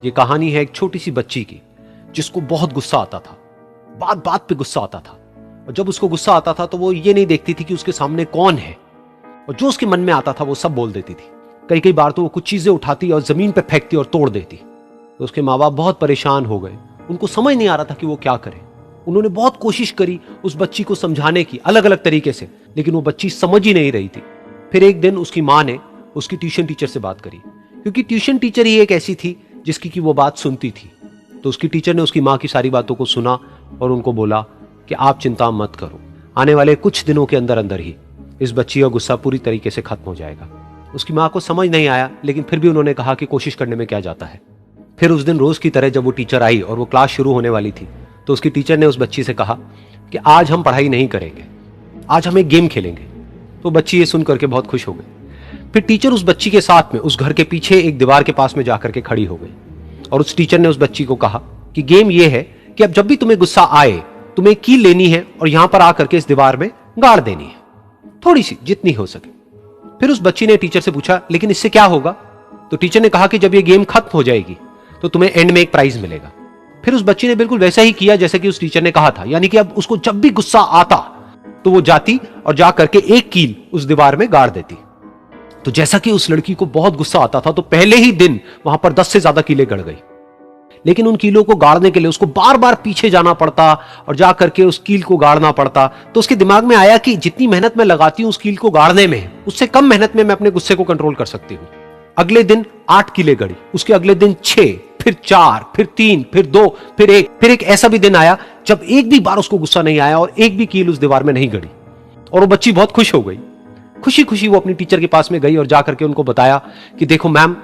ये कहानी है एक छोटी सी बच्ची की जिसको बहुत गुस्सा आता था, बात बात पे गुस्सा आता था। और जब उसको गुस्सा आता था तो वो ये नहीं देखती थी कि उसके सामने कौन है, और जो उसके मन में आता था वो सब बोल देती थी। कई कई बार तो वो कुछ चीजें उठाती और जमीन पे फेंकती और तोड़ देती। तो उसके माँ बाप बहुत परेशान हो गए, उनको समझ नहीं आ रहा था कि वो क्या करें। उन्होंने बहुत कोशिश करी उस बच्ची को समझाने की अलग अलग तरीके से, लेकिन वो बच्ची समझ ही नहीं रही थी। फिर एक दिन उसकी माँ ने उसकी ट्यूशन टीचर से बात करी, क्योंकि ट्यूशन टीचर ही एक ऐसी थी जिसकी कि वो बात सुनती थी। तो उसकी टीचर ने उसकी माँ की सारी बातों को सुना और उनको बोला कि आप चिंता मत करो, आने वाले कुछ दिनों के अंदर अंदर ही इस बच्ची का गुस्सा पूरी तरीके से खत्म हो जाएगा। उसकी माँ को समझ नहीं आया, लेकिन फिर भी उन्होंने कहा कि कोशिश करने में क्या जाता है। फिर उस दिन रोज की तरह जब वो टीचर आई और वो क्लास शुरू होने वाली थी, तो उसकी टीचर ने उस बच्ची से कहा कि आज हम पढ़ाई नहीं करेंगे, आज हम एक गेम खेलेंगे। तो बच्ची ये सुन करके बहुत खुश हो गई। फिर टीचर उस बच्ची के साथ में उस घर के पीछे एक दीवार के पास में जाकर के खड़ी हो गई, और उस टीचर ने उस बच्ची को कहा कि गेम ये है कि अब जब भी तुम्हें गुस्सा आए, तुम्हें कील लेनी है और यहां पर आकर के इस दीवार में गाड़ देनी है, थोड़ी सी, जितनी हो सके। फिर उस बच्ची ने टीचर से पूछा, लेकिन इससे क्या होगा? तो टीचर ने कहा कि जब ये गेम खत्म हो जाएगी तो तुम्हें एंड में एक प्राइज मिलेगा। फिर उस बच्ची ने बिल्कुल वैसा ही किया जैसे कि उस टीचर ने कहा था, यानी कि अब उसको जब भी गुस्सा आता तो वो जाती और जा करके एक कील उस दीवार में गाड़ देती। तो जैसा कि उस लड़की को बहुत गुस्सा आता था, तो पहले ही दिन वहां पर 10 से ज्यादा कीलें गड़ गई। लेकिन उन कीलों को गाड़ने के लिए उसको बार बार पीछे जाना पड़ता और जा करके उस कील को गाड़ना पड़ता। तो उसके दिमाग में आया कि जितनी मेहनत मैं लगाती हूं उस कील को गाड़ने में, उससे कम मेहनत में मैं अपने गुस्से को कंट्रोल कर सकती हूं। अगले दिन 8 कीलें गड़ी, उसके अगले दिन 6, फिर 4, फिर 3, फिर 2, फिर 1। फिर एक ऐसा भी दिन आया जब एक भी बार उसको गुस्सा नहीं आया और एक भी कील उस दीवार में नहीं गड़ी, और वो बच्ची बहुत खुश हो गई। खुशी खुशी वो अपनी टीचर के पास में गई और जाकर के उनको बताया कि देखो मैम,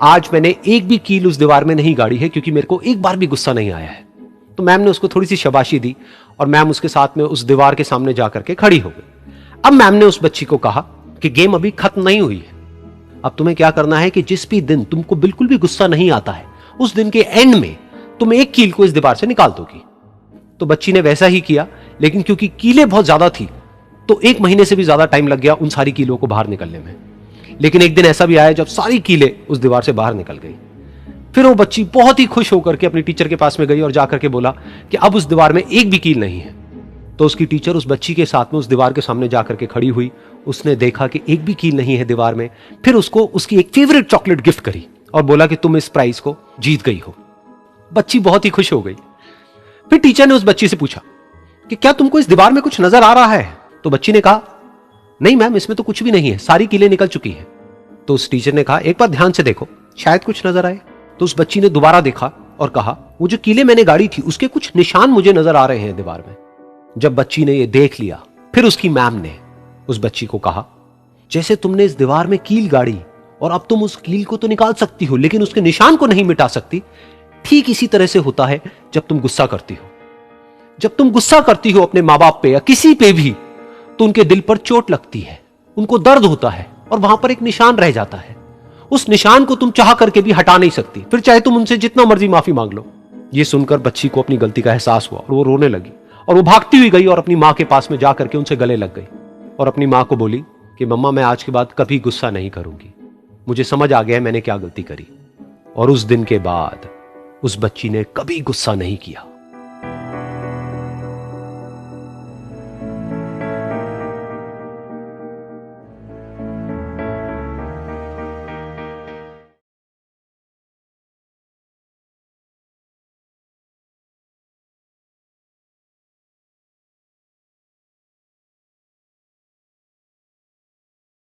आज मैंने एक भी कील उस दीवार में नहीं गाड़ी है, क्योंकि मेरे को एक बार भी गुस्सा नहीं आया है। तो मैम ने उसको थोड़ी सी शाबाशी दी और मैम उसके साथ में उस दीवार के सामने जाकर के खड़ी हो गई। अब मैम ने उस बच्ची को कहा कि गेम अभी खत्म नहीं हुई है, अब तुम्हें क्या करना है कि जिस भी दिन तुमको बिल्कुल भी गुस्सा नहीं आता है, उस दिन के एंड में तुम एक कील को इस दीवार से निकाल दोगी। तो बच्ची ने वैसा ही किया, लेकिन क्योंकि कीलें बहुत ज्यादा थी तो 1 महीने से भी ज्यादा टाइम लग गया उन सारी कीलों को बाहर निकलने में। लेकिन एक दिन ऐसा भी आया जब सारी कीलें उस दीवार से बाहर निकल गई। फिर वो बच्ची बहुत ही खुश होकर के अपनी टीचर के पास में गई और जाकर के बोला कि अब उस दीवार में एक भी कील नहीं है। तो उसकी टीचर उस बच्ची के साथ में उस दीवार के सामने जाकर के खड़ी हुई, उसने देखा कि एक भी कील नहीं है दीवार में। फिर उसको उसकी एक फेवरेट चॉकलेट गिफ्ट करी और बोला कि तुम इस प्राइज को जीत गई हो। बच्ची बहुत ही खुश हो गई। फिर टीचर ने उस बच्ची से पूछा कि क्या तुमको इस दीवार में कुछ नजर आ रहा है? तो बच्ची ने कहा, नहीं मैम, इसमें तो कुछ भी नहीं है, सारी कीलें निकल चुकी हैं। तो उस टीचर ने कहा, एक बार ध्यान से देखो, शायद कुछ नजर आए। तो उस बच्ची ने दोबारा देखा और कहा, वो जो कीलें मैंने गाड़ी थी उसके कुछ निशान मुझे नजर आ रहे हैं दीवार में। जब बच्ची ने ये देख लिया, फिर उसकी मैम ने उस बच्ची को कहा, जैसे तुमने इस दीवार में कील गाड़ी और अब तुम उस कील को तो निकाल सकती हो लेकिन उसके निशान को नहीं मिटा सकती, ठीक इसी तरह से होता है जब तुम गुस्सा करती हो। जब तुम गुस्सा करती हो अपने माँ बाप पे या किसी पे भी, तो उनके दिल पर चोट लगती है, उनको दर्द होता है और वहां पर एक निशान रह जाता है। उस निशान को तुम चाह करके भी हटा नहीं सकती, फिर चाहे तुम उनसे जितना मर्जी माफी मांग लो। ये सुनकर बच्ची को अपनी गलती का एहसास हुआ और वो रोने लगी, और वो भागती हुई गई और अपनी माँ के पास में जाकर के उनसे गले लग गई और अपनी माँ को बोली कि मम्मा, मैं आज के बाद कभी गुस्सा नहीं करूंगी, मुझे समझ आ गया है मैंने क्या गलती करी। और उस दिन के बाद उस बच्ची ने कभी गुस्सा नहीं किया।